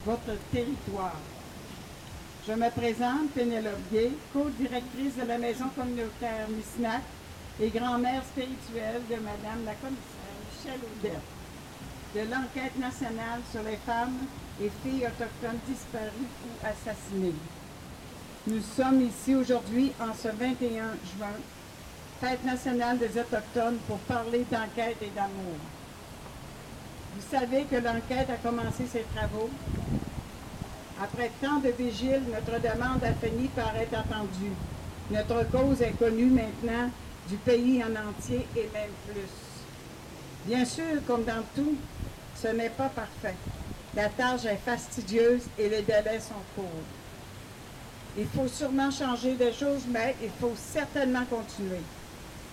votre territoire. Je me présente, Pénélope Gay, co-directrice de la Maison communautaire Misnac et grand-mère spirituelle de Madame la commissaire Michèle Audette, de l'enquête nationale sur les femmes et filles autochtones disparues ou assassinées. Nous sommes ici aujourd'hui en ce 21 juin, Fête nationale des Autochtones, pour parler d'enquête et d'amour. Vous savez que l'enquête a commencé ses travaux. Après tant de vigiles, notre demande a fini par être entendue. Notre cause est connue maintenant du pays en entier et même plus. Bien sûr, comme dans tout, ce n'est pas parfait. La tâche est fastidieuse et les délais sont courts. Il faut sûrement changer des choses, mais il faut certainement continuer.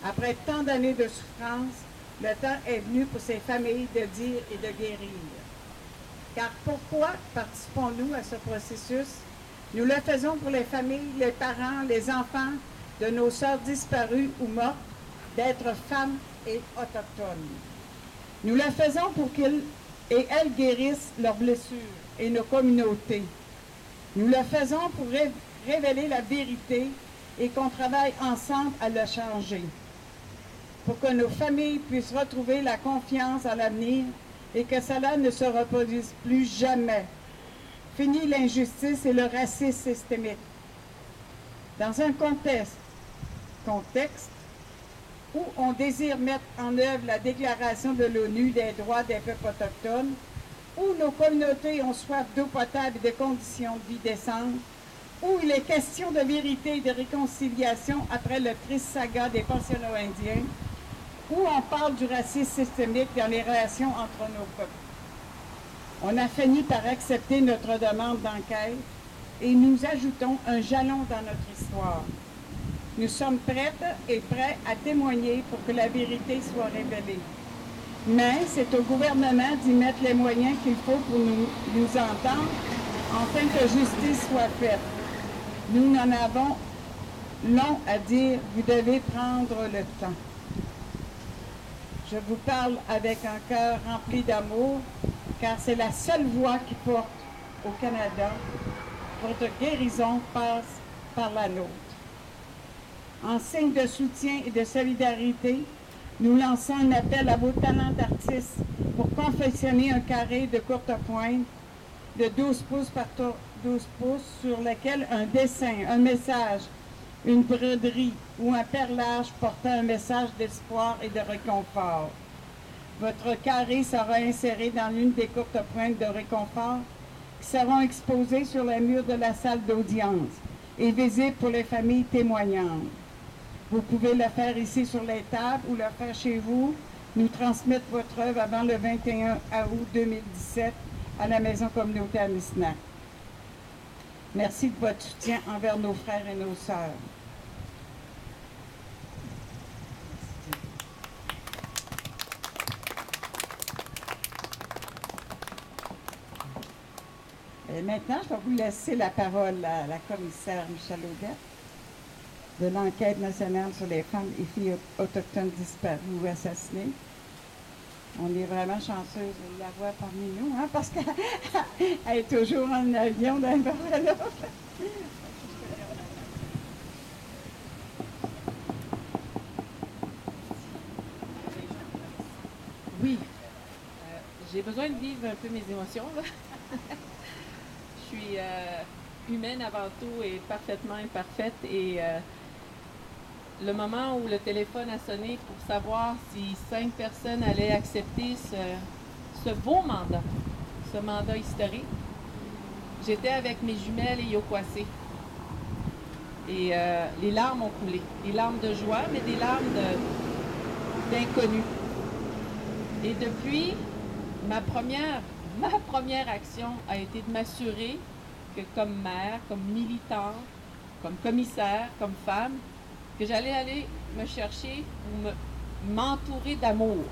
Après tant d'années de souffrance, le temps est venu pour ces familles de dire et de guérir. Car pourquoi participons-nous à ce processus? Nous le faisons pour les familles, les parents, les enfants de nos sœurs disparues ou mortes, d'être femmes et autochtones. Nous le faisons pour qu'ils et elles guérissent leurs blessures et nos communautés. Nous le faisons pour révéler la vérité et qu'on travaille ensemble à le changer. Pour que nos familles puissent retrouver la confiance en l'avenir et que cela ne se reproduise plus jamais. Fini l'injustice et le racisme systémique. Dans un contexte où on désire mettre en œuvre la déclaration de l'ONU des droits des peuples autochtones, où nos communautés ont soif d'eau potable et de conditions de vie décentes, où il est question de vérité et de réconciliation après le triste saga des pensionnats indiens, où on parle du racisme systémique dans les relations entre nos peuples. On a fini par accepter notre demande d'enquête et nous ajoutons un jalon dans notre histoire. Nous sommes prêtes et prêts à témoigner pour que la vérité soit révélée. Mais c'est au gouvernement d'y mettre les moyens qu'il faut pour nous entendre, afin que justice soit faite. Nous en avons long à dire, vous devez prendre le temps. Je vous parle avec un cœur rempli d'amour, car c'est la seule voix qui porte au Canada. Votre guérison passe par la nôtre. En signe de soutien et de solidarité, nous lançons un appel à vos talents d'artistes pour confectionner un carré de courte pointe de 12 pouces par 12 pouces sur lequel un dessin, un message, une broderie ou un perlage portant un message d'espoir et de réconfort. Votre carré sera inséré dans l'une des courtes pointes de réconfort qui seront exposées sur les murs de la salle d'audience et visibles pour les familles témoignantes. Vous pouvez le faire ici sur les tables ou le faire chez vous. Nous transmettre votre œuvre avant le 21 août 2017 à la Maison communautaire Misnac. Merci de votre soutien envers nos frères et nos sœurs. Et maintenant, je vais vous laisser la parole à la commissaire Michèle Audette de l'enquête nationale sur les femmes et filles autochtones disparues ou assassinées. On est vraiment chanceuse de la voir parmi nous, hein, parce qu'elle est toujours en avion d'un bord à l'autre. Oui, j'ai besoin de vivre un peu mes émotions, là. Je suis humaine avant tout et parfaitement imparfaite. Et le moment où le téléphone a sonné pour savoir si 5 personnes allaient accepter ce beau mandat, ce mandat historique, j'étais avec mes jumelles et Yokwasé. Et les larmes ont coulé. Des larmes de joie, mais des larmes d'inconnu. Et depuis, ma première action a été de m'assurer que comme mère, comme militante, comme commissaire, comme femme, que j'allais aller me chercher ou m'entourer d'amour.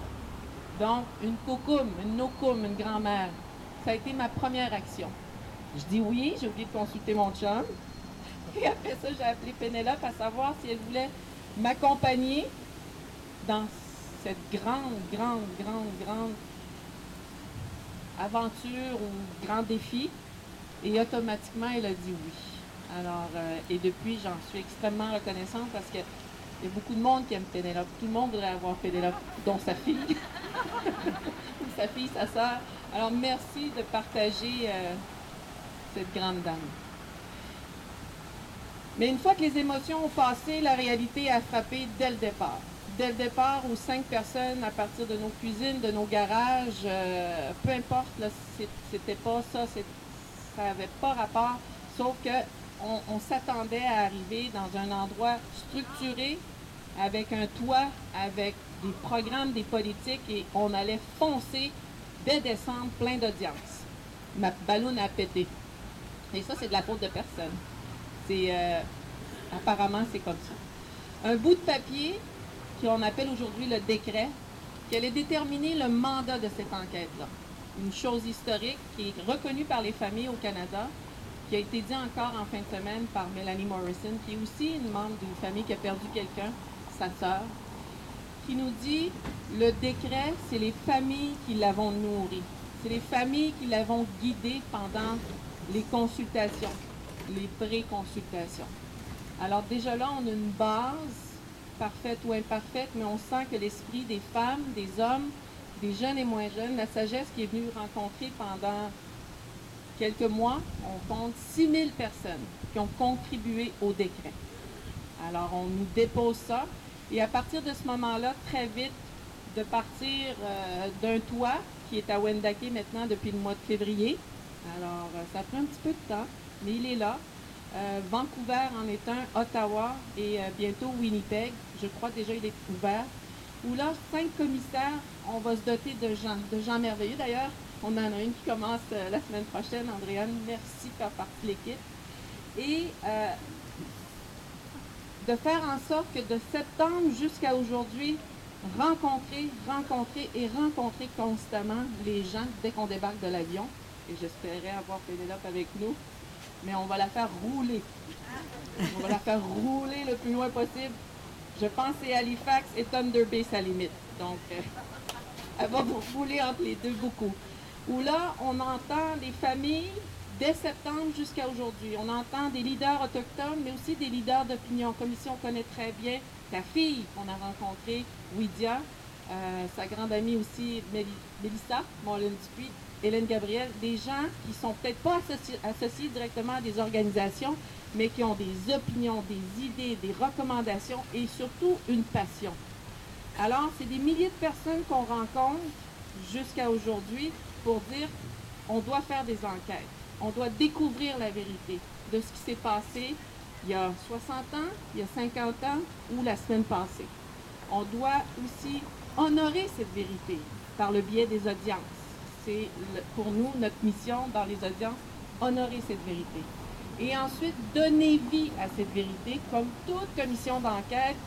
Donc, une coucoum, une nokoum, une grand-mère. Ça a été ma première action. Je dis oui, j'ai oublié de consulter mon chum. Et après ça, j'ai appelé Pénélope à savoir si elle voulait m'accompagner dans cette grande aventure ou grand défi Et automatiquement, elle a dit oui. Alors, et depuis, j'en suis extrêmement reconnaissante parce qu'il y a beaucoup de monde qui aime Pénélope. Tout le monde voudrait avoir Pénélope, dont sa fille, ou sa fille, sa sœur. Alors, merci de partager cette grande dame. Mais une fois que les émotions ont passé, la réalité a frappé dès le départ. Dès le départ, aux 5 personnes, à partir de nos cuisines, de nos garages, peu importe, là, c'était pas ça, ça n'avait pas rapport, sauf que on s'attendait à arriver dans un endroit structuré, avec un toit, avec des programmes, des politiques, et on allait foncer dès décembre, plein d'audience. Ma balloune a pété. Et ça, c'est de la faute de personne. Apparemment, c'est comme ça. Un bout de papier, qu'on appelle aujourd'hui le décret, qui allait déterminer le mandat de cette enquête-là. Une chose historique qui est reconnue par les familles au Canada, qui a été dit encore en fin de semaine par Mélanie Morrison, qui est aussi une membre d'une famille qui a perdu quelqu'un, sa sœur, qui nous dit le décret, c'est les familles qui l'avons nourri. C'est les familles qui l'avons guidé pendant les consultations, les pré-consultations. Alors déjà là, on a une base, parfaite ou imparfaite, mais on sent que l'esprit des femmes, des hommes, des jeunes et moins jeunes, la sagesse qui est venue rencontrer pendant quelques mois, on compte 6000 personnes qui ont contribué au décret. Alors, on nous dépose ça, et à partir de ce moment-là, très vite, de partir d'un toit qui est à Wendake maintenant depuis le mois de février. Alors, ça prend un petit peu de temps, mais il est là. Vancouver en est un, Ottawa et bientôt Winnipeg. Je crois déjà il est ouvert. Où là, 5 commissaires, on va se doter de gens merveilleux. D'ailleurs, on en a une qui commence la semaine prochaine. Andréane, merci de faire partie de l'équipe. Et de faire en sorte que de septembre jusqu'à aujourd'hui, rencontrer constamment les gens dès qu'on débarque de l'avion. Et j'espérais avoir Pénélope avec nous, mais on va la faire rouler. On va la faire rouler le plus loin possible. Je pense que c'est Halifax et Thunder Bay sa limite. Donc, elle va vous rouler entre les deux beaucoup. Où là, on entend les familles dès septembre jusqu'à aujourd'hui. On entend des leaders autochtones, mais aussi des leaders d'opinion. Comme ici, on connaît très bien la fille qu'on a rencontrée, Widia, sa grande amie aussi, Mélissa Mollin-Dupuis, Hélène Gabriel, des gens qui sont peut-être pas associés directement à des organisations, mais qui ont des opinions, des idées, des recommandations et surtout une passion. Alors, c'est des milliers de personnes qu'on rencontre jusqu'à aujourd'hui pour dire on doit faire des enquêtes, on doit découvrir la vérité de ce qui s'est passé il y a 60 ans, il y a 50 ans ou la semaine passée. On doit aussi honorer cette vérité par le biais des audiences. C'est pour nous notre mission dans les audiences, honorer cette vérité. Et ensuite, donner vie à cette vérité. Comme toute commission d'enquête,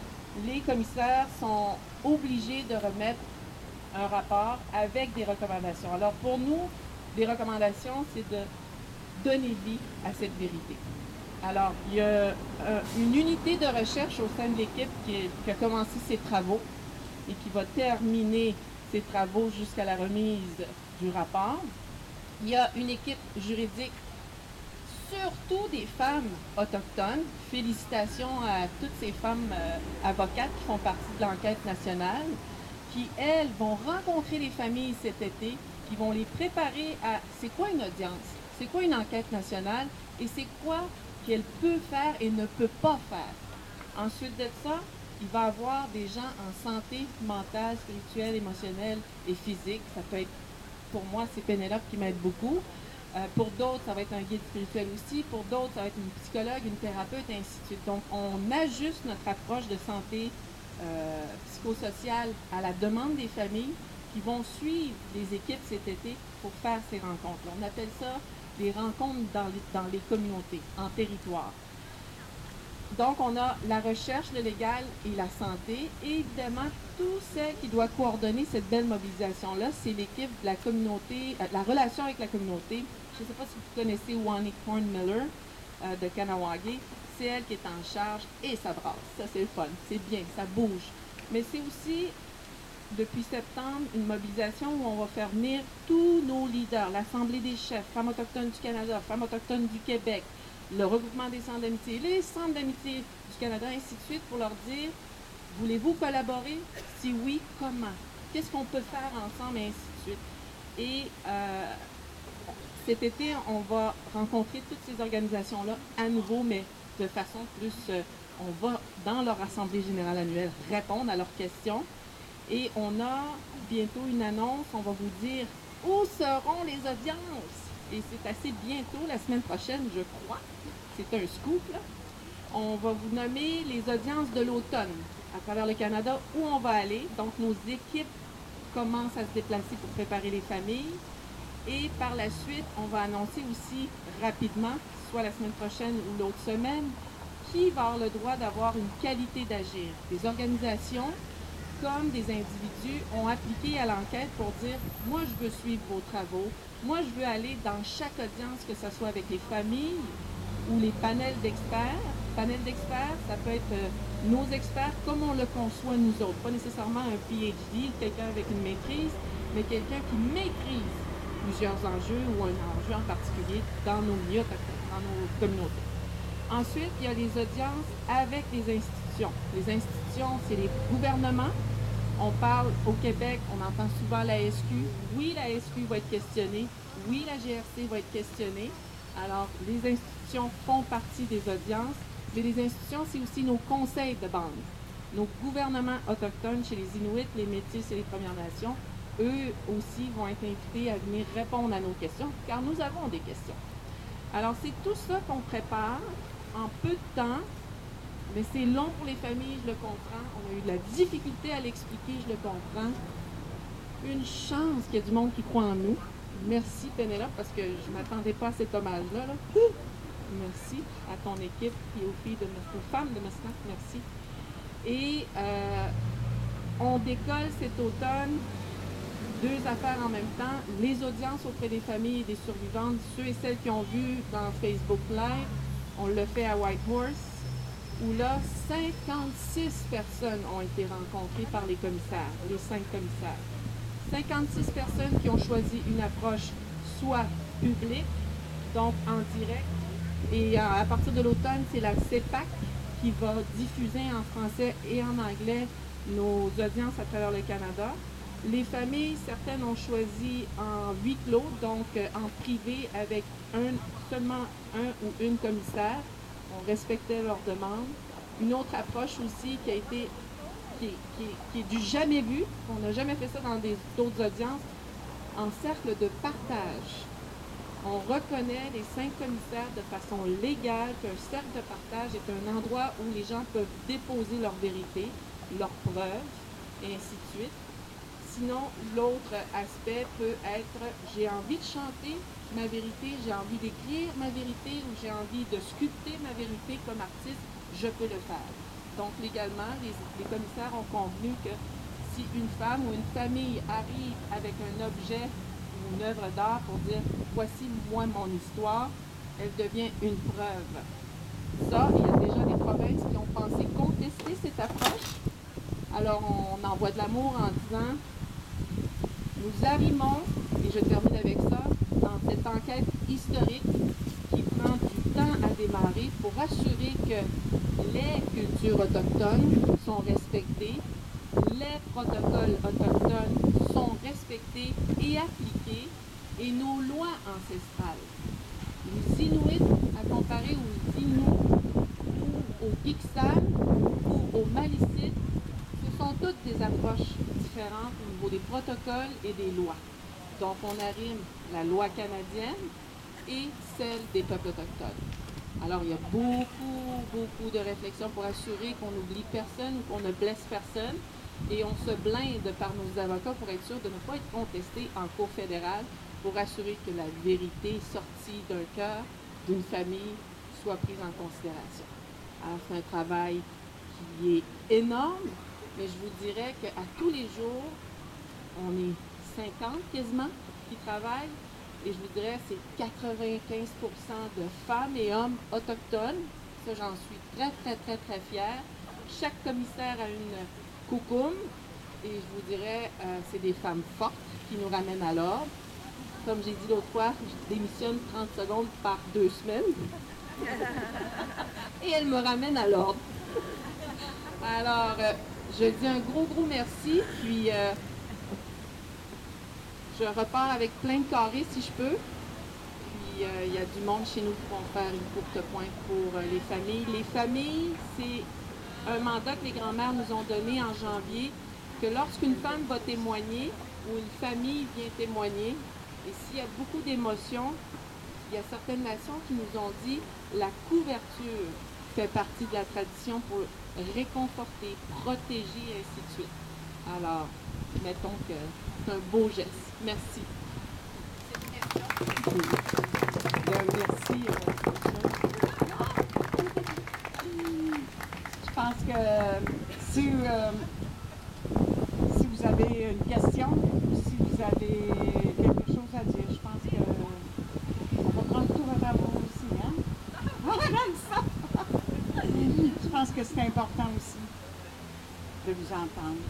les commissaires sont obligés de remettre un rapport avec des recommandations. Alors pour nous, les recommandations, c'est de donner vie à cette vérité. Alors, il y a une unité de recherche au sein de l'équipe qui a commencé ses travaux et qui va terminer ses travaux jusqu'à la remise du rapport. Il y a une équipe juridique, surtout des femmes autochtones. Félicitations à toutes ces femmes avocates qui font partie de l'enquête nationale, qui, elles, vont rencontrer les familles cet été, qui vont les préparer à c'est quoi une audience, c'est quoi une enquête nationale et c'est quoi qu'elle peut faire et ne peut pas faire. Ensuite de ça, il va y avoir des gens en santé mentale, spirituelle, émotionnelle et physique. Ça peut être, pour moi, c'est Pénélope qui m'aide beaucoup. Pour d'autres, ça va être un guide spirituel aussi. Pour d'autres, ça va être une psychologue, une thérapeute, et ainsi de suite. Donc, on ajuste notre approche de santé psychosociale à la demande des familles qui vont suivre les équipes cet été pour faire ces rencontres-là. On appelle ça des rencontres dans les communautés, en territoire. Donc, on a la recherche, le légal et la santé. Et évidemment, tout ce qui doit coordonner cette belle mobilisation-là, c'est l'équipe de la communauté, la relation avec la communauté. Je ne sais pas si vous connaissez Wani Corn-Miller de Kanawagé. C'est elle qui est en charge et ça brasse. Ça, c'est le fun. C'est bien, ça bouge. Mais c'est aussi depuis septembre, une mobilisation où on va faire venir tous nos leaders, l'Assemblée des chefs, Femmes autochtones du Canada, Femmes autochtones du Québec, le regroupement des centres d'amitié, les centres d'amitié du Canada, ainsi de suite, pour leur dire, voulez-vous collaborer? Si oui, comment? Qu'est-ce qu'on peut faire ensemble, et ainsi de suite. Et cet été, on va rencontrer toutes ces organisations-là à nouveau, mais de façon plus... on va, dans leur Assemblée générale annuelle, répondre à leurs questions. Et on a bientôt une annonce, on va vous dire où seront les audiences. Et c'est assez bientôt, la semaine prochaine, je crois. C'est un scoop, là. On va vous nommer les audiences de l'automne à travers le Canada, où on va aller. Donc, nos équipes commencent à se déplacer pour préparer les familles. Et par la suite, on va annoncer aussi rapidement, soit la semaine prochaine ou l'autre semaine, qui va avoir le droit d'avoir une qualité d'agir. Des organisations comme des individus ont appliqué à l'enquête pour dire « Moi, je veux suivre vos travaux. Moi, je veux aller dans chaque audience, que ce soit avec les familles ou les panels d'experts. » Panel d'experts, ça peut être nos experts comme on le conçoit nous autres. Pas nécessairement un PhD, quelqu'un avec une maîtrise, mais quelqu'un qui maîtrise plusieurs enjeux ou un enjeu en particulier dans nos milieux autochtones, dans nos communautés. Ensuite, il y a les audiences avec les institutions. Les institutions, c'est les gouvernements. On parle au Québec, on entend souvent la SQ. Oui, la SQ va être questionnée. Oui, la GRC va être questionnée. Alors, les institutions font partie des audiences, mais les institutions, c'est aussi nos conseils de bande. Nos gouvernements autochtones chez les Inuits, les Métis et les Premières Nations, eux aussi vont être invités à venir répondre à nos questions, car nous avons des questions. Alors, c'est tout ça qu'on prépare en peu de temps, mais c'est long pour les familles, je le comprends. On a eu de la difficulté à l'expliquer, je le comprends. Une chance qu'il y a du monde qui croit en nous. Merci, Pénélope, parce que je ne m'attendais pas à cet hommage-là. Là. Merci à ton équipe et aux filles aux femmes de Mesnac, merci. Et on décolle cet automne deux affaires en même temps. Les audiences auprès des familles et des survivantes, ceux et celles qui ont vu dans Facebook Live, on le fait à Whitehorse, où là, 56 personnes ont été rencontrées par les commissaires, les 5 commissaires. 56 personnes qui ont choisi une approche soit publique, donc en direct, et à partir de l'automne, c'est la CEPAC qui va diffuser en français et en anglais nos audiences à travers le Canada. Les familles, certaines ont choisi en huis clos, donc en privé avec seulement un ou une commissaire. On respectait leurs demandes. Une autre approche aussi qui a été, qui est du jamais vu, on n'a jamais fait ça dans d'autres audiences, en cercle de partage. On reconnaît les 5 commissaires de façon légale qu'un cercle de partage est un endroit où les gens peuvent déposer leur vérité, leurs preuves, et ainsi de suite. Sinon, l'autre aspect peut être j'ai envie de chanter ma vérité, j'ai envie d'écrire ma vérité ou j'ai envie de sculpter ma vérité comme artiste, je peux le faire. Donc, légalement, les commissaires ont convenu que si une femme ou une famille arrive avec un objet ou une œuvre d'art pour dire voici moi mon histoire, elle devient une preuve. Ça, il y a déjà des provinces qui ont pensé contester cette approche. Alors, on envoie de l'amour en disant nous arrimons, et je termine avec ça, dans cette enquête historique qui prend du temps à démarrer pour assurer que les cultures autochtones sont respectées, les protocoles autochtones sont respectés et appliqués, et nos lois ancestrales. Les Inuits, à comparer aux Inuits ou aux Giksan ou aux Malicites, ce sont toutes des approches différentes au niveau des protocoles et des lois. Donc, on arrime la loi canadienne et celle des peuples autochtones. Alors, il y a beaucoup de réflexions pour assurer qu'on n'oublie personne ou qu'on ne blesse personne. Et on se blinde par nos avocats pour être sûr de ne pas être contesté en cour fédérale pour assurer que la vérité sortie d'un cœur, d'une famille, soit prise en considération. Alors, c'est un travail qui est énorme, mais je vous dirais qu'à tous les jours, on est 50 quasiment qui travaillent, et je vous dirais c'est 95% de femmes et hommes autochtones. Ça, j'en suis très fière. Chaque commissaire a une coucoum et je vous dirais, c'est des femmes fortes qui nous ramènent à l'ordre. Comme j'ai dit l'autre fois, je démissionne 30 secondes par 2 semaines. Et elles me ramènent à l'ordre. Alors, je dis un gros merci, puis je repars avec plein de carrés si je peux. Puis il y a du monde chez nous qui vont faire une courte pointe pour les familles. Les familles, c'est un mandat que les grands-mères nous ont donné en janvier, que lorsqu'une femme va témoigner ou une famille vient témoigner, et s'il y a beaucoup d'émotions, il y a certaines nations qui nous ont dit la couverture fait partie de la tradition pour réconforter, protéger, et ainsi de suite. Alors, mettons que c'est un beau geste. Merci. Merci. Je pense que si vous avez une question ou si vous avez quelque chose à dire, je pense qu'on va prendre tout votre amour aussi. Hein? J'aime ça! Je pense que c'est important aussi de vous entendre.